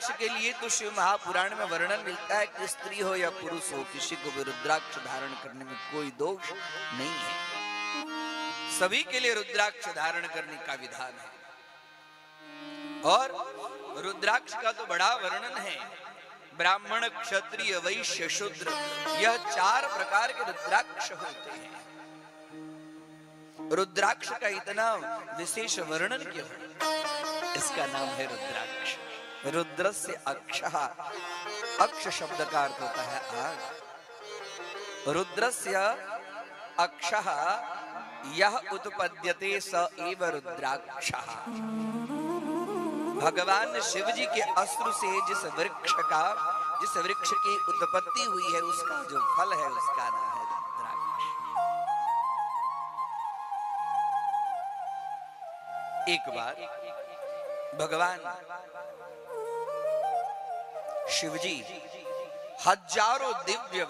रुद्राक्ष के लिए तो शिव महापुराण में वर्णन मिलता है कि स्त्री हो या पुरुष हो, किसी को भी रुद्राक्ष धारण करने में कोई दोष नहीं है। सभी के लिए रुद्राक्ष धारण करने का विधान है। और रुद्राक्ष का तो बड़ा वर्णन है। ब्राह्मण, क्षत्रिय, वैश्य, शूद्र, यह 4 प्रकार के रुद्राक्ष होते हैं। रुद्राक्ष का इतना विशेष वर्णन क्यों है? इसका नाम है रुद्राक्ष। रुद्रस्य अक्षः, अक्ष शब्द का अर्थ होता है आग। रुद्रस्य अक्षः यह उत्पद्यते स एव रुद्राक्षः। भगवान शिव जी के अस्त्र से जिस वृक्ष की उत्पत्ति हुई है, उसका जो फल है उसका नाम है रुद्राक्ष। एक बार भगवान शिवजी हजारों दिव्य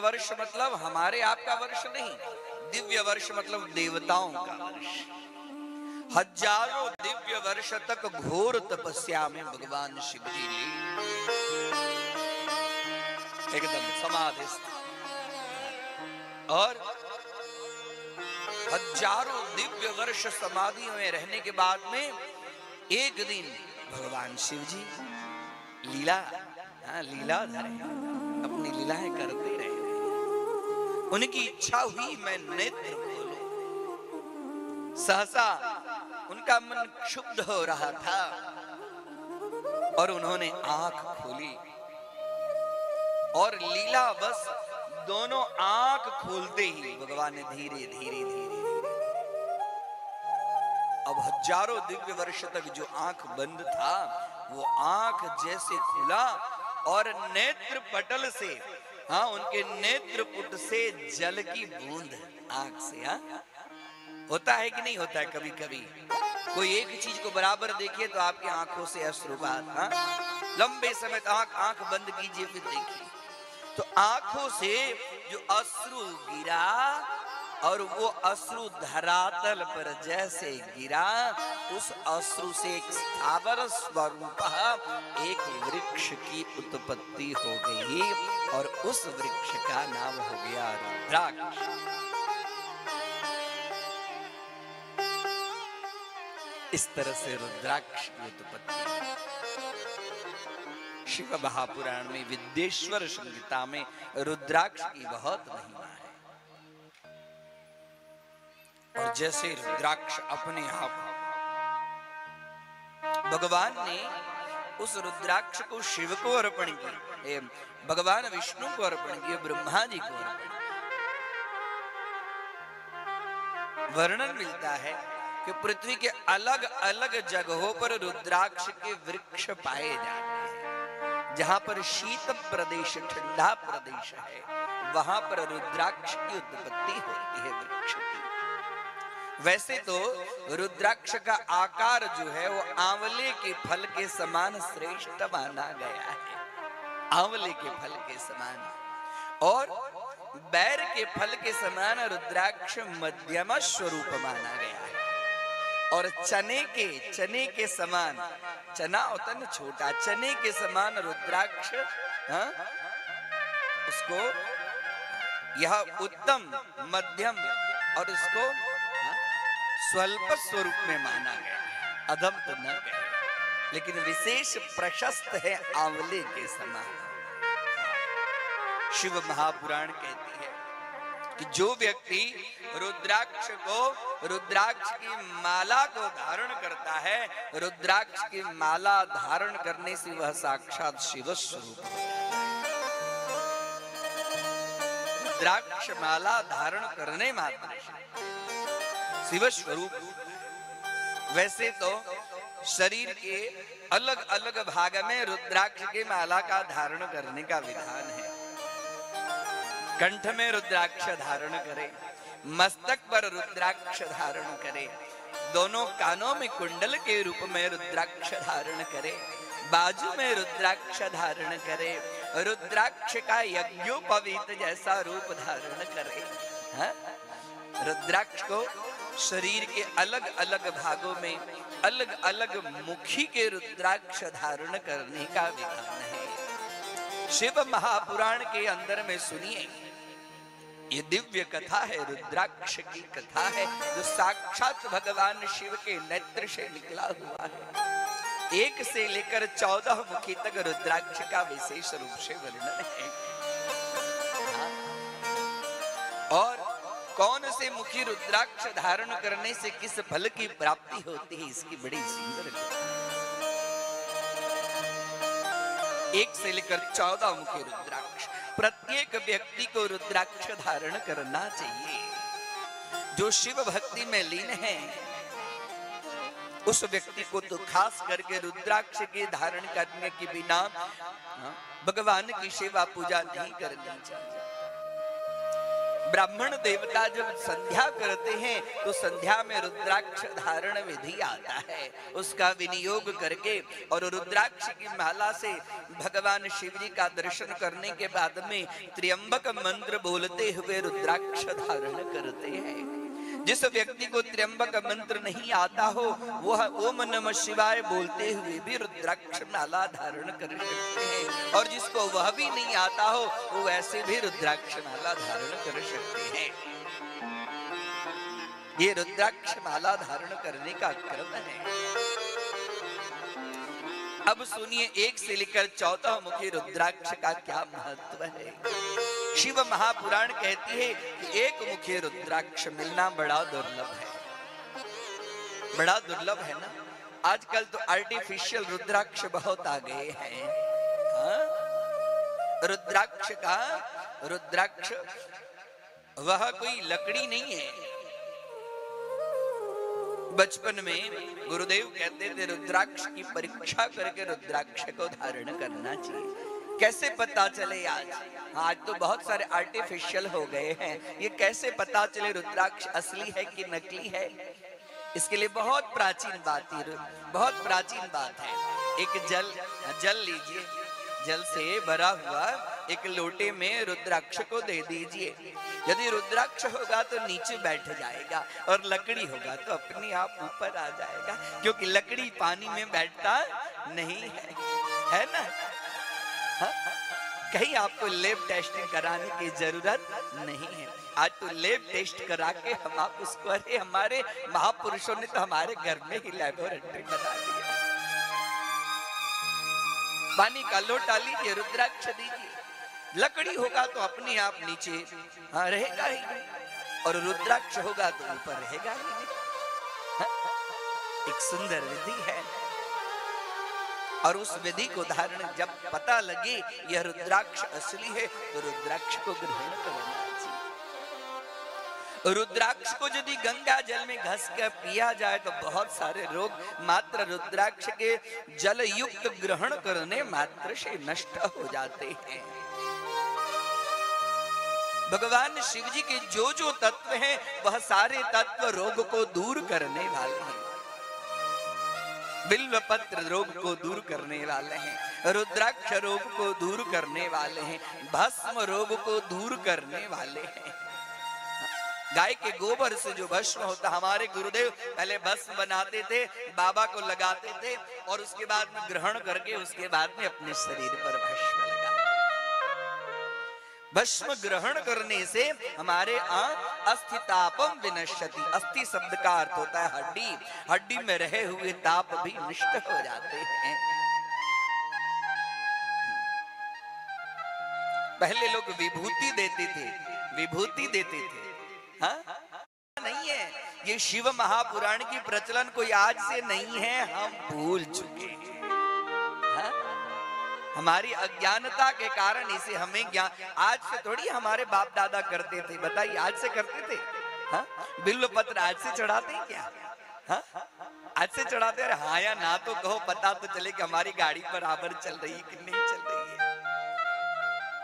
वर्ष मतलब हमारे आपका वर्ष नहीं, दिव्य वर्ष मतलब देवताओं का वर्ष, हजारों दिव्य वर्ष तक घोर तपस्या में भगवान शिव जी ने एकदम समाधिस्थ, और हजारों दिव्य वर्ष समाधि में रहने के बाद में एक दिन भगवान शिव जी लीलाधर है, अपनी लीलाएं करते रहे। उनकी इच्छा हुई मैं नेत्र खोलूं। सहसा उनका मन क्षुब्ध हो रहा था और उन्होंने आंख खोली, और लीला बस दोनों आंख खोलते ही भगवान ने धीरे धीरे अब हजारों दिव्य वर्ष तक जो आंख बंद था वो आंख जैसे खुला, और नेत्र पटल से, उनके नेत्र पुट से जल की बूंद आंख से, होता है कि नहीं होता है? कभी कभी कोई एक चीज को बराबर देखिए तो आपकी आंखों से अश्रुपात, लंबे समय तक आंख बंद कीजिए फिर देखिए, तो आंखों से जो अश्रु गिरा और वो अश्रु धरातल पर जैसे गिरा, उस अश्रु से एक स्थावर स्वरूप एक वृक्ष की उत्पत्ति हो गई, और उस वृक्ष का नाम हो गया रुद्राक्ष। इस तरह से रुद्राक्ष की उत्पत्ति शिव महापुराण में, विद्येश्वर संहिता में रुद्राक्ष की बहुत महिमा है। और जैसे रुद्राक्ष अपने आप, भगवान ने उस रुद्राक्ष को शिव को अर्पण किया, भगवान विष्णु को अर्पण किया, ब्रह्मा जी को अर्पण किया। वर्णन मिलता है कि पृथ्वी के अलग अलग जगहों पर रुद्राक्ष के वृक्ष पाए जाते हैं। जहां पर शीत प्रदेश, ठंडा प्रदेश है, वहां पर रुद्राक्ष की उत्पत्ति होती है वृक्ष की। वैसे तो रुद्राक्ष का आकार जो है वो आंवले के फल के समान श्रेष्ठ माना गया है, आंवले के फल के समान, और बैर के फल के समान रुद्राक्ष मध्यम स्वरूप माना गया है। और चने के समान, चना होता है ना छोटा, चने के समान रुद्राक्ष, उसको यह उत्तम, मध्यम और इसको स्वल्प स्वरूप में माना गया, अधम तो न गया, लेकिन विशेष प्रशस्त है आंवले के समान। शिव महापुराण कहती है कि जो व्यक्ति रुद्राक्ष की माला को धारण करता है, रुद्राक्ष की माला धारण करने से वह साक्षात शिव स्वरूप होता है। रुद्राक्ष माला धारण करने मात्र शिव स्वरूप। वैसे तो शरीर के अलग अलग भाग में रुद्राक्ष की माला का धारण करने का विधान है। कंठ में रुद्राक्ष धारण करें, मस्तक पर रुद्राक्ष धारण करें, दोनों कानों में कुंडल के रूप में रुद्राक्ष धारण करें, बाजू में रुद्राक्ष धारण करें, रुद्राक्ष का यज्ञोपवीत जैसा रूप धारण करें। रुद्राक्ष को शरीर के अलग अलग भागों में अलग अलग मुखी के रुद्राक्ष धारण करने का विधान है। शिव महापुराण के अंदर में सुनिए, ये दिव्य कथा है, रुद्राक्ष की कथा है, जो साक्षात भगवान शिव के नेत्र से निकला हुआ है। 1 से लेकर 14 मुखी तक रुद्राक्ष का विशेष रूप से वर्णन है। और कौन से मुखी रुद्राक्ष धारण करने से किस फल की प्राप्ति होती है, इसकी बड़ी सुंदर कथा। 1 से लेकर 14 मुखी रुद्राक्ष, प्रत्येक व्यक्ति को रुद्राक्ष धारण करना चाहिए। जो शिव भक्ति में लीन है उस व्यक्ति को तो खास करके रुद्राक्ष के धारण करने के बिना भगवान की सेवा पूजा नहीं करनी चाहिए। ब्राह्मण देवता जब संध्या करते हैं तो संध्या में रुद्राक्ष धारण विधि आता है, उसका विनियोग करके और रुद्राक्ष की माला से भगवान शिव जी का दर्शन करने के बाद में त्र्यंबक मंत्र बोलते हुए रुद्राक्ष धारण करते हैं। जिस व्यक्ति को त्र्यंबक मंत्र नहीं आता हो वह ओम नमः शिवाय बोलते हुए भी रुद्राक्ष माला धारण कर सकते हैं, और जिसको वह भी नहीं आता हो वो ऐसे भी रुद्राक्ष माला धारण कर सकते हैं। ये रुद्राक्ष माला धारण करने का क्रम है। अब सुनिए 1 से लेकर 14 मुखी रुद्राक्ष का क्या महत्व है। शिव महापुराण कहती है कि 1 मुखी रुद्राक्ष मिलना बड़ा दुर्लभ है। बड़ा दुर्लभ है ना। आजकल तो आर्टिफिशियल रुद्राक्ष बहुत आ गए हैं। रुद्राक्ष वह कोई लकड़ी नहीं है। बचपन में गुरुदेव कहते थे रुद्राक्ष की परीक्षा करके रुद्राक्ष को धारण करना चाहिए। कैसे पता चले आज तो बहुत सारे आर्टिफिशियल हो गए हैं, ये कैसे पता चले रुद्राक्ष असली है कि नकली है? इसके लिए बहुत प्राचीन बात है। एक जल लीजिए, जल से भरा हुआ एक लोटे में रुद्राक्ष को दे दीजिए। यदि रुद्राक्ष होगा तो नीचे बैठ जाएगा और लकड़ी होगा तो अपने आप ऊपर आ जाएगा, क्योंकि लकड़ी पानी में बैठता नहीं है ना। कहीं आपको लैब टेस्टिंग कराने की जरूरत नहीं है। आज तो लैब टेस्ट करा के हम आप उसको, अरे हमारे महापुरुषों ने तो हमारे घर में ही लैबोरेटरी बना दिया। पानी का लोटा लीजिए, रुद्राक्ष दीजिए, लकड़ी होगा तो अपने आप नीचे रहेगा ही, और रुद्राक्ष होगा तो ऊपर रहेगा ही नहीं। एक सुंदर विधि है, और उस विधि को धारण जब पता लगे यह रुद्राक्ष असली है तो रुद्राक्ष को ग्रहण करना चाहिए। रुद्राक्ष को यदि गंगा जल में घस कर पिया जाए तो बहुत सारे रोग मात्र रुद्राक्ष के जल युक्त ग्रहण करने मात्र से नष्ट हो जाते हैं। भगवान शिव जी के जो जो तत्व हैं वह सारे तत्व रोग को दूर करने वाले हैं। बिल्व पत्र रोग को दूर करने वाले हैं, रुद्राक्ष रोग को दूर करने वाले हैं, भस्म रोग को दूर करने वाले हैं। गाय के गोबर से जो भस्म होता, हमारे गुरुदेव पहले भस्म बनाते थे, बाबा को लगाते थे और उसके बाद में ग्रहण करके उसके बाद में अपने शरीर पर भस्म लगाते। भस्म ग्रहण करने से हमारे अस्थि तापम विनश्यति। अस्थि शब्द का अर्थ होता है हड्डी, हड्डी में रहे हुए ताप भी नष्ट हो जाते हैं। पहले लोग विभूति देते थे, हाँ नहीं है। ये शिव महापुराण की प्रचलन कोई आज से नहीं है, हम भूल चुके हैं। हमारी अज्ञानता के कारण इसे हमें ज्ञान, आज से थोड़ी हमारे बाप दादा करते थे, बताइए आज से करते थे? हाँ, बिल्व पत्र आज से चढ़ाते हैं क्या? हाँ, आज से चढ़ाते हैं? हाँ या ना तो कहो, पता तो चले कि हमारी गाड़ी बराबर चल रही है कि नहीं चल रही है।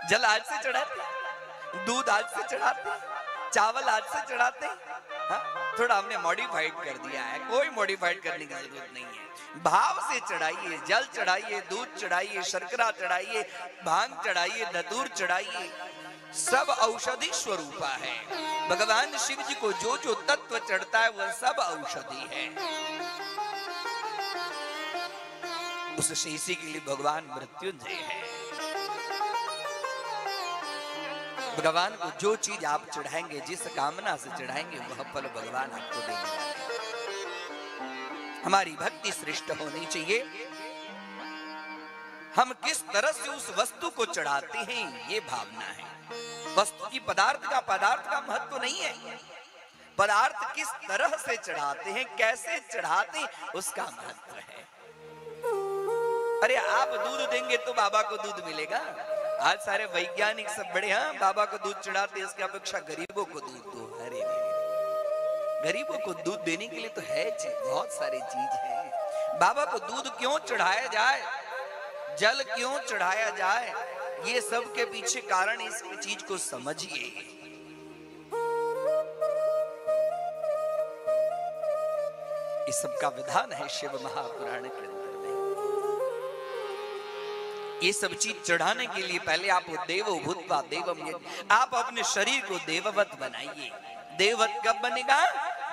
जल आज से चढ़ाते, दूध आज से चढ़ाते, चावल आज से चढ़ाते। हाँ, थोड़ा हमने मॉडिफाइड कर दिया है, कोई मॉडिफाइड करने की जरूरत नहीं है। भाव से चढ़ाइए, जल चढ़ाइए, दूध चढ़ाइए, शर्करा चढ़ाइए, भांग चढ़ाइए, धतूर चढ़ाइए, सब औषधि स्वरूपा है। भगवान शिव जी को जो जो तत्व चढ़ता है वह सब औषधि है। उस शेषी के लिए भगवान मृत्युंजय है। भगवान को जो चीज आप चढ़ाएंगे, जिस कामना से चढ़ाएंगे, वह फल भगवान आपको देने वाले हैं। हमारी भक्ति श्रेष्ठ होनी चाहिए। हम किस तरह से उस वस्तु को चढ़ाते हैं, ये भावना है। वस्तु की पदार्थ का महत्व नहीं है। पदार्थ किस तरह से चढ़ाते हैं, कैसे चढ़ाते हैं, उसका महत्व है। अरे आप दूध देंगे तो बाबा को दूध मिलेगा। आज सारे वैज्ञानिक सब बड़े, हाँ बाबा को दूध चढ़ाते, इसकी अपेक्षा गरीबों को दूध दो। अरे गरीबों को दूध देने के लिए तो है बहुत सारी चीज है। बाबा को दूध क्यों चढ़ाया जाए, जल क्यों चढ़ाया जाए, ये सब के पीछे कारण इस चीज को समझिए। इस सब का विधान है शिव महापुराण के अंदर में। ये सब चीज चढ़ाने के लिए पहले आप देवो भूत्वा देवम, आप अपने शरीर को देववत बनाइए। देववत कब बनेगा,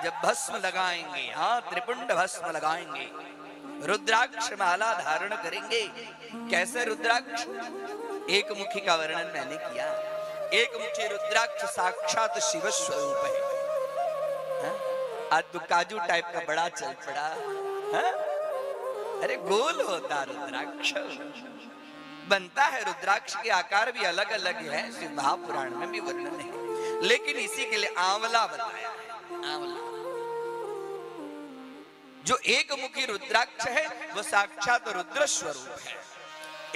जब भस्म लगाएंगे। हाँ, त्रिपुंड भस्म लगाएंगे, रुद्राक्ष माला धारण करेंगे। कैसे रुद्राक्ष, एक मुखी का वर्णन मैंने किया। एक मुखी रुद्राक्ष साक्षात शिव स्वरूप है। आज तो काजू टाइप का बड़ा चल पड़ा। हा? अरे गोल होता रुद्राक्ष, बनता है। रुद्राक्ष के आकार भी अलग अलग है, शिव महापुराण में भी वर्णन है। लेकिन इसी के लिए आंवला बताया है। आंवला जो एक मुखी रुद्राक्ष है वो साक्षात रुद्र स्वरूप है।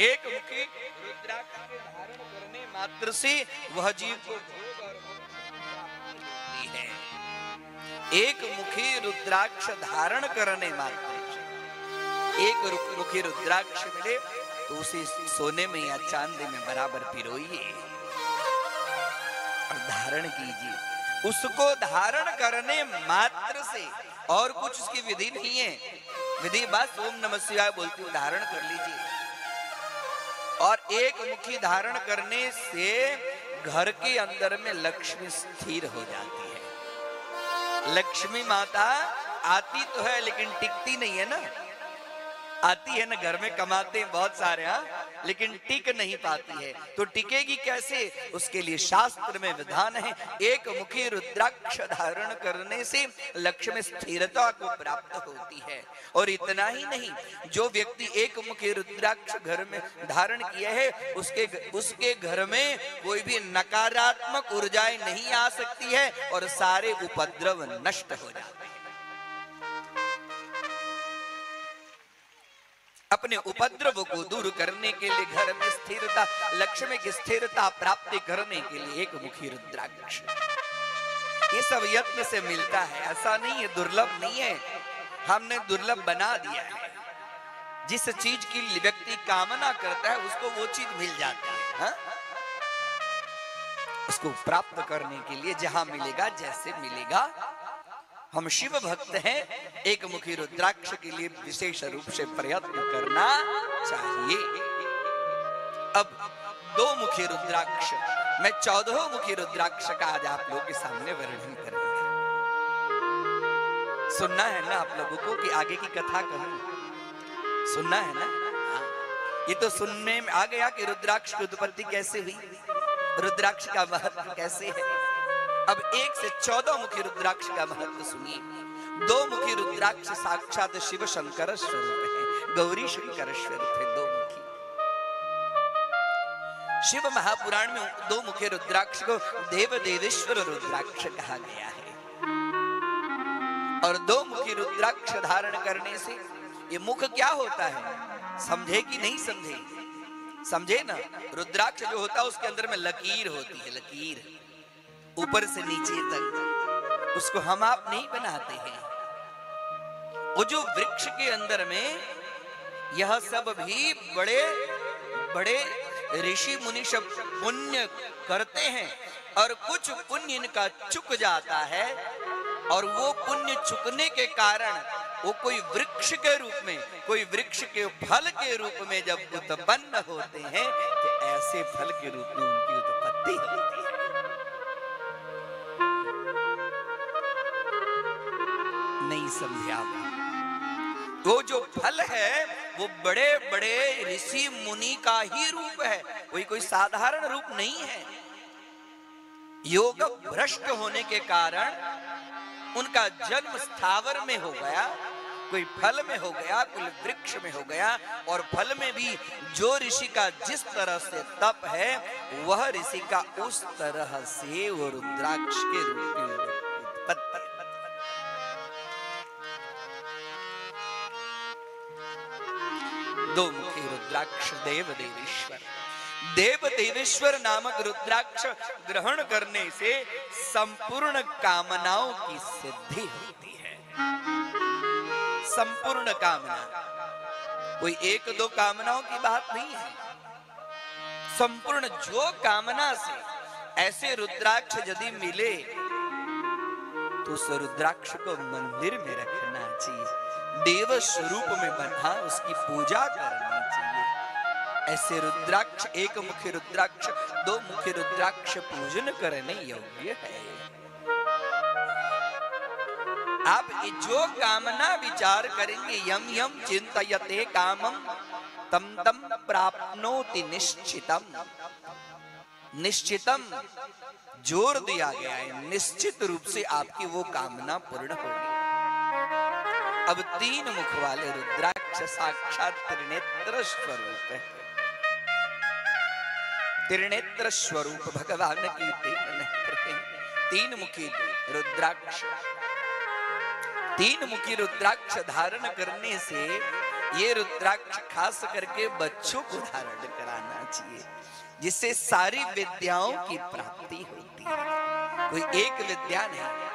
एक मुखी रुद्राक्ष के धारण करने मात्र से वह जीव को भोग और मोक्ष प्राप्ति है। एक मुखी रुद्राक्ष धारण करने मात्र से, एक मुखी रुद्राक्ष मिले तो उसे सोने में या चांदी में बराबर पिरोइए और धारण कीजिए। उसको धारण करने मात्र से, और कुछ उसकी विधि नहीं है। विधि बस ओम नमः शिवाय बोलती हूँ, धारण कर लीजिए। और एक मुखी धारण करने से घर के अंदर में लक्ष्मी स्थिर हो जाती है। लक्ष्मी माता आती तो है लेकिन टिकती नहीं है ना। आती है ना, घर में कमाते हैं बहुत सारे, हाँ, लेकिन टिक नहीं पाती है। तो टिकेगी कैसे, उसके लिए शास्त्र में विधान है। एक मुखी रुद्राक्ष धारण करने से लक्ष्मी स्थिरता को प्राप्त होती है। और इतना ही नहीं, जो व्यक्ति एक मुखी रुद्राक्ष घर में धारण किया है, उसके घर में कोई भी नकारात्मक ऊर्जाएं नहीं आ सकती है और सारे उपद्रव नष्ट हो जाते हैं। अपने उपद्रव को दूर करने के लिए घर में स्थिरता, लक्ष्मी की स्थिरता प्राप्ति करने के लिए एक मुखी रुद्राक्ष, ये सब यत्न से मिलता है। ऐसा नहीं है, दुर्लभ नहीं है, हमने दुर्लभ बना दिया है। जिस चीज की व्यक्ति कामना करता है उसको वो चीज मिल जाती है। हा? उसको प्राप्त करने के लिए जहां मिलेगा, जैसे मिलेगा। हम शिव भक्त हैं, एक मुखी रुद्राक्ष के लिए विशेष रूप से प्रयत्न करना चाहिए। अब दो मुखी रुद्राक्ष, मैं 14 मुखी रुद्राक्ष का आज आप लोगों के सामने वर्णन करूंगा। सुनना है ना आप लोगों को कि आगे की कथा कहूं? सुनना है ना? ये तो सुनने में आ गया कि रुद्राक्ष की उत्पत्ति कैसे हुई, रुद्राक्ष का महत्व कैसे है। अब 1 से 14 मुखी रुद्राक्ष का महत्व सुनिए। 2 मुखी रुद्राक्ष साक्षात शिव शंकर स्वरूप है, गौरी शंकर स्वरूप है। 2 मुखी शिव महापुराण में 2 मुखी रुद्राक्ष को देव देवेश्वर रुद्राक्ष कहा गया है। और 2 मुखी रुद्राक्ष धारण करने से ये मुख क्या होता है, समझे कि नहीं समझे? समझे ना। रुद्राक्ष जो होता है उसके अंदर में लकीर होती है, लकीर ऊपर से नीचे तक, उसको हम आप नहीं बनाते हैं। वो जो वृक्ष के अंदर में यह सब भी बड़े बड़े ऋषि मुनि सब पुण्य करते हैं और कुछ पुण्य इनका चुक जाता है और वो पुण्य चुकने के कारण वो कोई वृक्ष के रूप में, कोई वृक्ष के फल के रूप में जब उत्पन्न होते हैं तो ऐसे फल के रूप में उनकी उत्पत्ति सिद्धि होती है। नहीं समझा? वो जो फल है वो बड़े बड़े ऋषि मुनि का ही रूप है, कोई साधारण रूप नहीं है। योग भ्रष्ट होने के कारण उनका जन्म स्थावर में हो गया, कोई फल में हो गया, कोई वृक्ष में हो गया, और फल में भी जो ऋषि का जिस तरह से तप है वह ऋषि का उस तरह से वो रुद्राक्ष के रूप में उत्पत्ति। दो मुखी रुद्राक्ष देव देवेश्वर, देव देवेश्वर नामक रुद्राक्ष ग्रहण करने से संपूर्ण कामनाओं की सिद्धि होती है। संपूर्ण कामना, कोई एक दो कामनाओं की बात नहीं है, संपूर्ण जो कामना से ऐसे रुद्राक्ष यदि मिले तो उस रुद्राक्ष को मंदिर में रखना चाहिए, देव स्वरूप में बना उसकी पूजा करनी चाहिए। ऐसे रुद्राक्ष, एक मुखी रुद्राक्ष, दो मुखी रुद्राक्ष पूजन करने योग्य है। आप जो कामना विचार करेंगे, यम यम चिंतयते कामम तम तम प्राप्नोति निश्चितम। निश्चितम जोर दिया गया है, निश्चित रूप से आपकी वो कामना पूर्ण होगी। अब तीन मुख वाले रुद्राक्ष साक्षात त्रिनेत्र स्वरूप है। त्रिनेत्र स्वरूप भगवान की तीन नेत्र हैं। तीन मुखी रुद्राक्ष, तीन मुखी रुद्राक्ष धारण करने से ये रुद्राक्ष खास करके बच्चों को धारण कराना चाहिए, जिससे सारी विद्याओं की प्राप्ति होती है। कोई एक विद्या नहीं,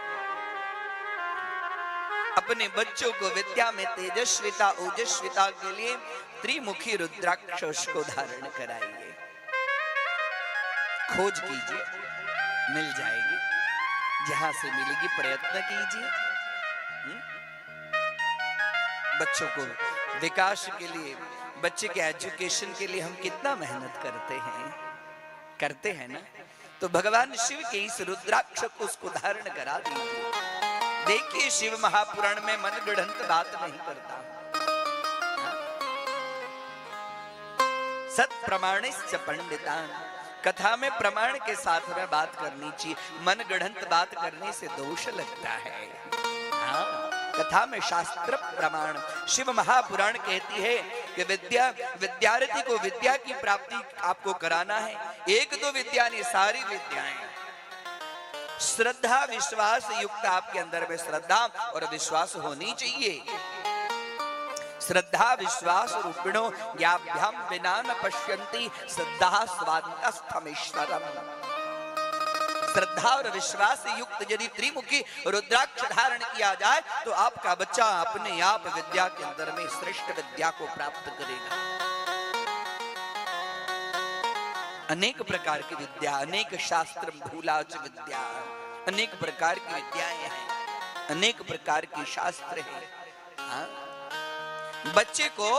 अपने बच्चों को विद्या में तेजस्विता ओजस्विता के लिए त्रिमुखी रुद्राक्ष को धारण कराइए। खोज कीजिए, मिल जाएगी, जहां से मिलेगी प्रयत्न कीजिए। बच्चों को विकास के लिए, बच्चे के एजुकेशन के लिए हम कितना मेहनत करते हैं ना, तो भगवान शिव के इस रुद्राक्ष को उसको धारण करा दीजिए। देखिए शिव महापुराण में मनगढ़ंत बात नहीं करता, सत प्रमाणिश्च पंडितान, कथा में प्रमाण के साथ में बात करनी चाहिए, मनगढ़ंत बात करने से दोष लगता है। हाँ, कथा में शास्त्र प्रमाण, शिव महापुराण कहती है कि विद्यार्थी को विद्या की प्राप्ति आपको कराना है, एक दो विद्या नहीं, सारी विद्याएं। श्रद्धा विश्वास युक्त आपके अंदर में श्रद्धा और विश्वास होनी चाहिए। श्रद्धा विश्वास रूपिणो याभ्याम विना न पश्यन्ति श्रद्धा स्वान्तस्थमीश्वरम। श्रद्धा और विश्वास युक्त यदि त्रिमुखी रुद्राक्ष धारण किया जाए तो आपका बच्चा अपने आप विद्या के अंदर में श्रेष्ठ विद्या को प्राप्त करेगा। अनेक प्रकार की विद्या, अनेक शास्त्र भूलाच विद्या, अनेक प्रकार की विद्याएं हैं, अनेक प्रकार की शास्त्र है। हाँ? बच्चे को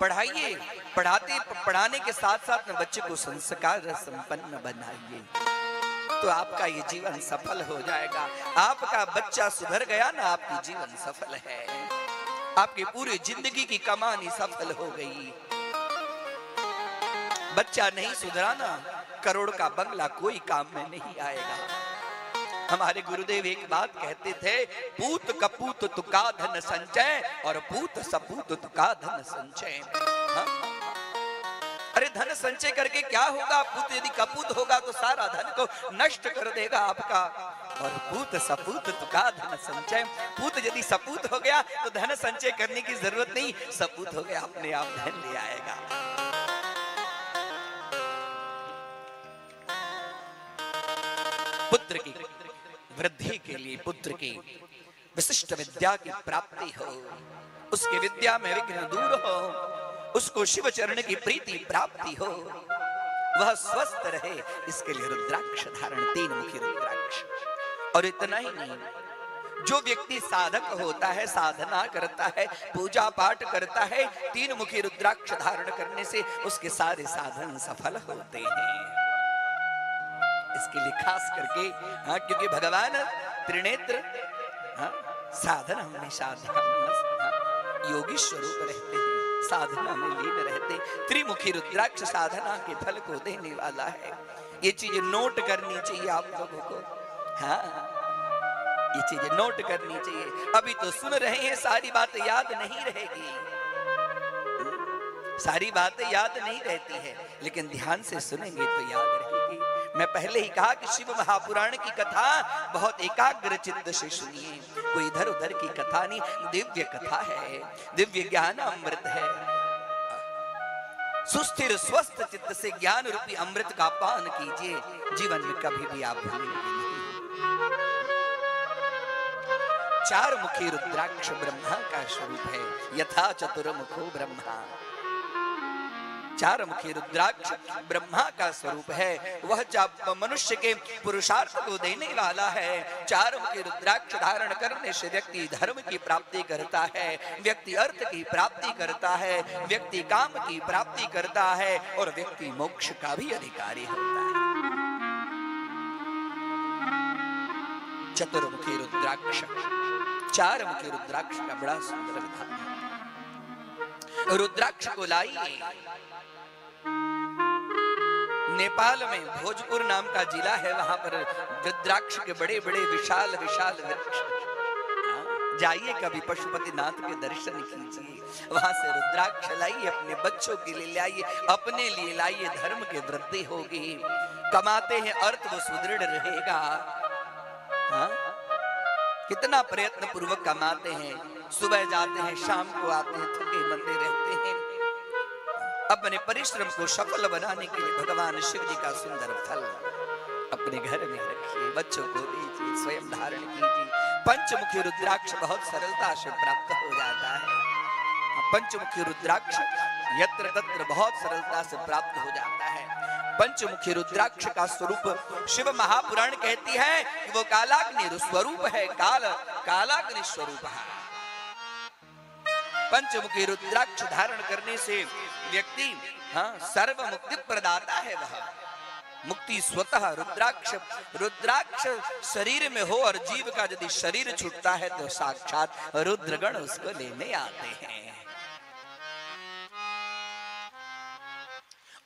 पढ़ाइए, पढ़ाने के साथ साथ में बच्चे को संस्कार संपन्न बनाइए, तो आपका ये जीवन सफल हो जाएगा। आपका बच्चा सुधर गया ना, आपकी जीवन सफल है, आपकी पूरी जिंदगी की कमानी सफल हो गई। बच्चा नहीं सुधरा ना, करोड़ का बंगला कोई काम में नहीं आएगा। हमारे गुरुदेव एक बात कहते थे, पूत कपूत तुका धन संचय और पूत सपूत तुका धन संचय। हाँ? अरे धन संचय करके क्या होगा? पूत यदि कपूत होगा तो सारा धन को नष्ट कर देगा आपका, और पूत सपूत तुका धन संचय, पूत यदि सपूत हो गया तो धन संचय करने की जरूरत नहीं, सपूत हो गया अपने आप धन ले आएगा। पुत्र की वृद्धि के लिए, पुत्र की विशिष्ट विद्या की प्राप्ति हो, उसके विद्या में विघ्न दूर हो, उसको शिव चरण की प्रीति प्राप्ति हो, वह स्वस्थ रहे, इसके लिए रुद्राक्ष धारण, तीन मुखी रुद्राक्ष। और इतना ही नहीं, जो व्यक्ति साधक होता है, साधना करता है, पूजा पाठ करता है, तीन मुखी रुद्राक्ष धारण करने से उसके सारे साधन सफल होते हैं। इसके लिए खास करके हाँ, क्योंकि भगवान त्रिनेत्र हाँ, साधना में योगी स्वरूप रहते हैं, साधना में लीन रहते। त्रिमुखी रुद्राक्ष साधना के फल को देने वाला है। ये चीज नोट करनी चाहिए आप लोगों को। हाँ, ये चीज नोट करनी चाहिए। अभी तो सुन रहे हैं, सारी बात याद नहीं रहेगी, सारी बातें याद नहीं रहती है, लेकिन ध्यान से सुनेंगे तो याद रहेगी। मैं पहले ही कहा कि शिव महापुराण की कथा बहुत एकाग्र चित्त से सुनिए, कोई इधर उधर की कथा नहीं, दिव्य कथा है, दिव्य ज्ञान अमृत है। सुस्थिर स्वस्थ चित्त से ज्ञान रूपी अमृत का पान कीजिए, जीवन में कभी भी आप भूलेंगे नहीं। चार मुखी रुद्राक्ष ब्रह्मा का स्वरूप है, यथा चतुर्मुखो ब्रह्मा। चार मुखी रुद्राक्ष ब्रह्मा का स्वरूप है, वह मनुष्य के पुरुषार्थ को देने वाला है। चार मुखी रुद्राक्ष धारण करने से व्यक्ति धर्म की प्राप्ति करता है, व्यक्ति अर्थ की प्राप्ति करता है, व्यक्ति काम की प्राप्ति करता है और व्यक्ति मोक्ष का भी अधिकारी होता है। चतुर्मुखी रुद्राक्ष, चार मुखी रुद्राक्ष का बड़ा सुंदर विधान है। रुद्राक्ष को लाइए, नेपाल में भोजपुर नाम का जिला है, वहां पर रुद्राक्ष के बड़े बड़े विशाल विशाल वृक्ष। जाइए कभी पशुपतिनाथ के दर्शन कीजिए, वहां से रुद्राक्ष लाइए, अपने बच्चों के लिए लाइए, अपने लिए लाइए, धर्म की वृद्धि होगी। कमाते हैं अर्थ वो सुदृढ़ रहेगा। हाँ? कितना प्रयत्न पूर्वक कमाते हैं, सुबह जाते हैं, शाम को आते हैं, थके मंदे रहते हैं। अपने परिश्रम को सफल बनाने के लिए भगवान शिव जी का सुंदर फल अपने घर में रखिए, बच्चों को दीजिए, स्वयं धारण कीजिए। पंचमुखी रुद्राक्ष बहुत सरलता से प्राप्त हो जाता है। पंचमुखी रुद्राक्ष यत्र तत्र बहुत सरलता से प्राप्त हो जाता है। पंचमुखी रुद्राक्ष का स्वरूप शिव महापुराण कहती है कि वो कालाग्नि स्वरूप है, कालाग्नि स्वरूप है। पंचमुखी रुद्राक्ष धारण करने से व्यक्ति सर्व मुक्ति प्रदाता है। वह मुक्ति स्वतः रुद्राक्ष शरीर में हो और जीव का यदि शरीर छूटता है तो साक्षात रुद्रगण उसको लेने आते हैं।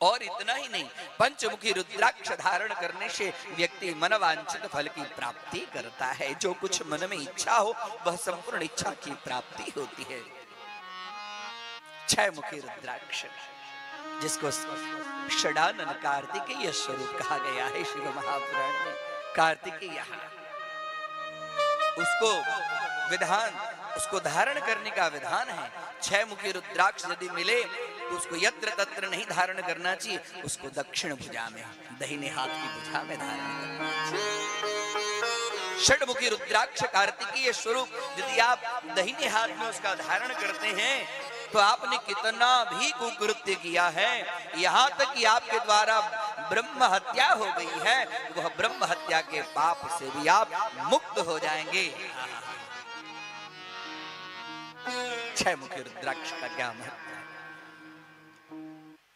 और इतना ही नहीं, पंचमुखी रुद्राक्ष धारण करने से व्यक्ति मनवांछित फल की प्राप्ति करता है। जो कुछ मन में इच्छा हो वह संपूर्ण इच्छा की प्राप्ति होती है। छह मुखी रुद्राक्ष जिसको षडानन कार्तिकेय स्वरूप कहा गया है शिव महापुराण में, कार्तिकेय, उसको विधान, उसको धारण करने का विधान है। छह मुखी रुद्राक्ष यदि मिले तो उसको यत्र तत्र नहीं धारण करना चाहिए, उसको दक्षिण भुजा में, दाहिने हाथ की भुजा में धारण करना चाहिए। षडमुखी रुद्राक्ष कार्तिकेय स्वरूप यदि आप दाहिने हाथ में उसका धारण करते हैं तो आपने कितना भी कुकृत्य किया है, यहाँ तक कि आपके द्वारा ब्रह्म हत्या हो गई है, वह ब्रह्म हत्या के पाप से भी आप मुक्त हो जाएंगे। छह मुखी रुद्राक्ष का क्या महत्व है?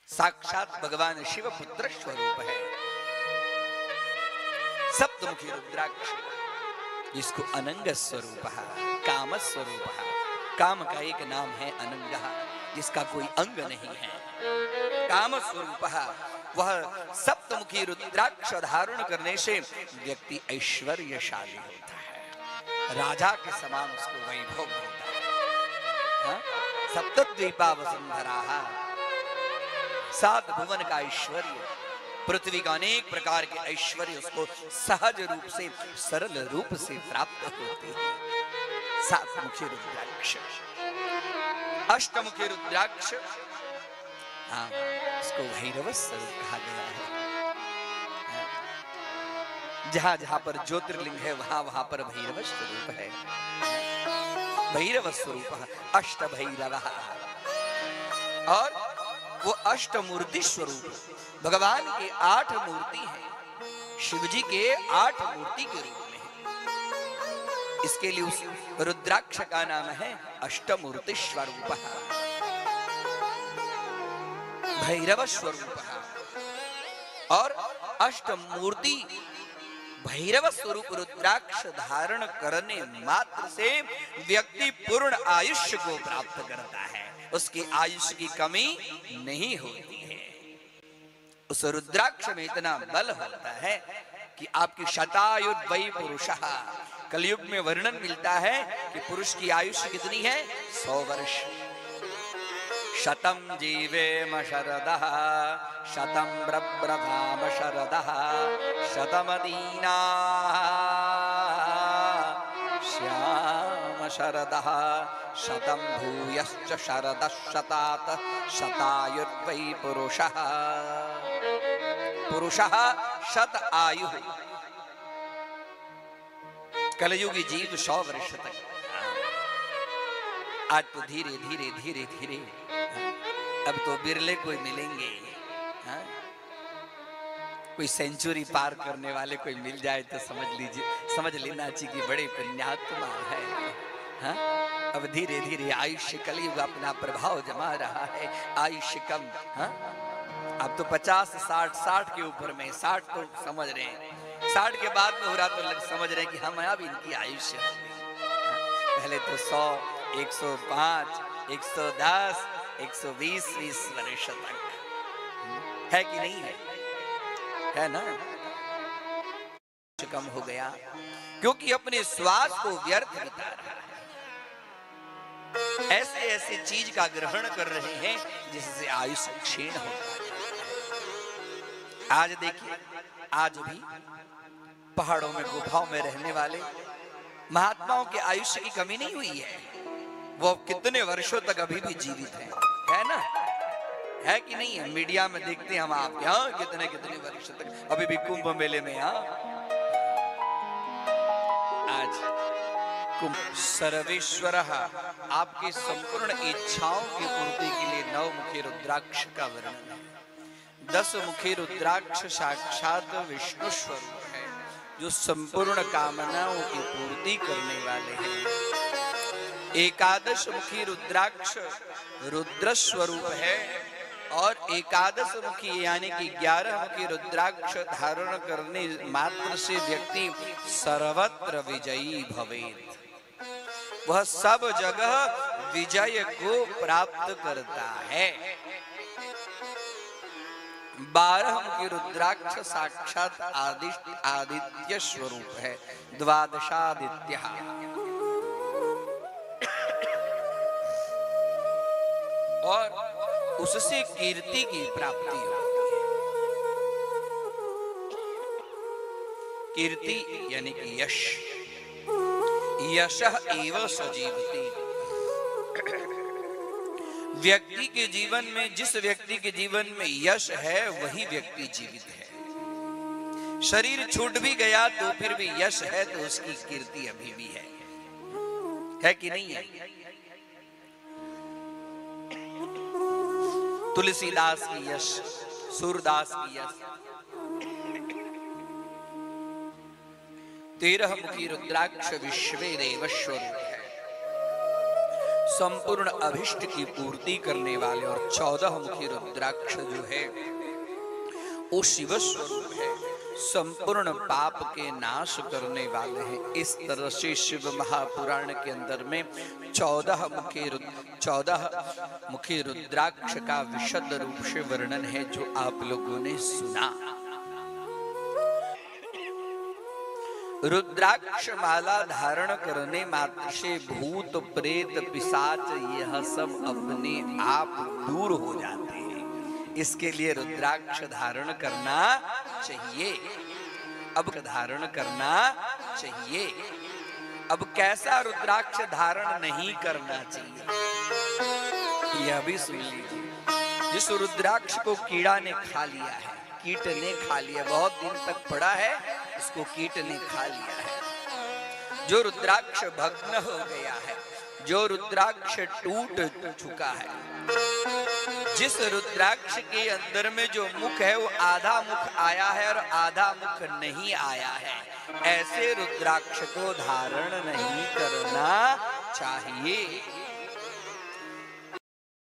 साक्षात भगवान शिव पुत्र स्वरूप है। सप्तमुखी रुद्राक्ष जिसको अनंग स्वरूप, काम स्वरूप, काम का एक नाम है अनंग, जिसका कोई अंग नहीं है, काम स्वरूप। वह सप्तमुखी रुद्राक्ष धारण करने से व्यक्ति ऐश्वर्यशाली होता है, राजा के समान उसको वैभव होता है। सप्तद्वीपा वसुंधरा, सात भुवन का ऐश्वर्य, पृथ्वी का अनेक प्रकार के ऐश्वर्य उसको सहज रूप से, सरल रूप से प्राप्त होते हैं। सात मुखी रुद्राक्ष, अष्टमुखी रुद्राक्ष, इसको भैरव स्वरूप कहा गया है। जहां जहां पर ज्योतिर्लिंग है वहां वहां पर भैरव स्वरूप है। भैरव स्वरूप अष्ट भैरव, और वो अष्टमूर्ति स्वरूप, भगवान के 8 मूर्ति हैं, शिव जी के 8 मूर्ति के रूप में। इसके लिए उस रुद्राक्ष का नाम है अष्टमूर्ति स्वरूप, भैरव स्वरूप। और अष्टमूर्ति भैरव स्वरूप रुद्राक्ष धारण करने मात्र से व्यक्ति पूर्ण आयुष्य को प्राप्त करता है, उसकी आयुष्य की कमी नहीं होती है। उस रुद्राक्ष में इतना बल होता है कि आपकी शतायुर्वै पुरुषः, कलयुग में वर्णन मिलता है कि पुरुष की आयुष्य कितनी है, 100 वर्ष। शतम जीवेम शरदः शतम ब्रभ्रभाम शरदः शतमदीना श्याम शरदः शतम भूयश्च शरदः शतात शतायुर्वै पुरुषः। पुरुषः शत आयु, कलयुगी जीव 100 वर्ष तक। आज तो धीरे धीरे धीरे धीरे अब तो बिरले कोई मिलेंगे, हाँ? कोई सेंचुरी पार करने वाले कोई मिल जाए तो समझ लीजिए, समझ लेना चाहिए कि बड़े पुण्यात्मा है, हाँ? अब धीरे धीरे आयुष्य कलयुग अपना प्रभाव जमा रहा है, आयुष्य कम, हाँ? अब तो 50, 60 के ऊपर में, 60 तो समझ रहे हैं, 60 के बाद में हो रहा तो लोग समझ रहे हैं कि हम अब इनकी आयुष्य, पहले तो 100, 105, 110, 120 वर्ष तक है कि नहीं है ना? कम हो गया क्योंकि अपने स्वाद को व्यर्थ बिता रहा है, ऐसे ऐसे चीज का ग्रहण कर रहे हैं जिससे आयुष्य क्षीण होता है। आज देखिए, आज भी पहाड़ों में गुफाओं में रहने वाले महात्माओं के आयुष्य की कमी नहीं हुई है, वो कितने वर्षों तक अभी भी जीवित है ना? है कि नहीं है? मीडिया में देखते हैं हम आपके, हाँ, कितने कितने वर्ष तक अभी भी कुंभ मेले में, हाँ। आज कुंभ सर्वेश्वरः आपकी संपूर्ण इच्छाओं की पूर्ति के लिए 9 मुखी रुद्राक्ष का वर्णन है। 10 मुखी रुद्राक्ष साक्षात विष्णु स्वरूप है, जो संपूर्ण कामनाओं की पूर्ति करने वाले हैं। 11 मुखी रुद्राक्ष रुद्र स्वरूप है और 11 मुखी यानी कि 11 मुखी रुद्राक्ष धारण करने मात्र से व्यक्ति सर्वत्र विजयी भवेत्, वह सब जगह विजय को प्राप्त करता है। 12 मुखी रुद्राक्ष साक्षात आदित्य स्वरूप है, 12आदित्य, और उससे कीर्ति की प्राप्ति होती है। कीर्ति यानी कि यश, यशः एव सजीवति। व्यक्ति के जीवन में, जिस व्यक्ति के जीवन में यश है वही व्यक्ति जीवित है। शरीर छूट भी गया तो फिर भी यश है तो उसकी कीर्ति अभी भी है कि नहीं है? तुलसीदास की यश, सूरदास की यश। 13 मुखी रुद्राक्ष विश्वेदेव स्वरूप है, संपूर्ण अभिष्ट की पूर्ति करने वाले। और 14 मुखी रुद्राक्ष जो है वो शिव स्वरूप है, संपूर्ण पाप के नाश करने वाले हैं। इस तरह से शिव महापुराण के अंदर में 14 मुखी रुद्राक्ष का विशद रूप से वर्णन है, जो आप लोगों ने सुना। रुद्राक्ष माला धारण करने मात्र से भूत प्रेत पिशाच यह सब अपने आप दूर हो जाते हैं। इसके लिए रुद्राक्ष धारण करना चाहिए। अब धारण करना चाहिए। अब कैसा रुद्राक्ष धारण नहीं करना चाहिए यह भी सुन लीजिए। जिस रुद्राक्ष को कीड़ा ने खा लिया है, कीट ने खा लिया, बहुत दिन तक पड़ा है, इसको कीट ने खा लिया है। जो रुद्राक्ष भग्न हो गया है, जो रुद्राक्ष टूट चुका है, जिस रुद्राक्ष के अंदर में जो मुख है वो आधा मुख आया है और आधा मुख नहीं आया है, ऐसे रुद्राक्ष को धारण नहीं करना चाहिए।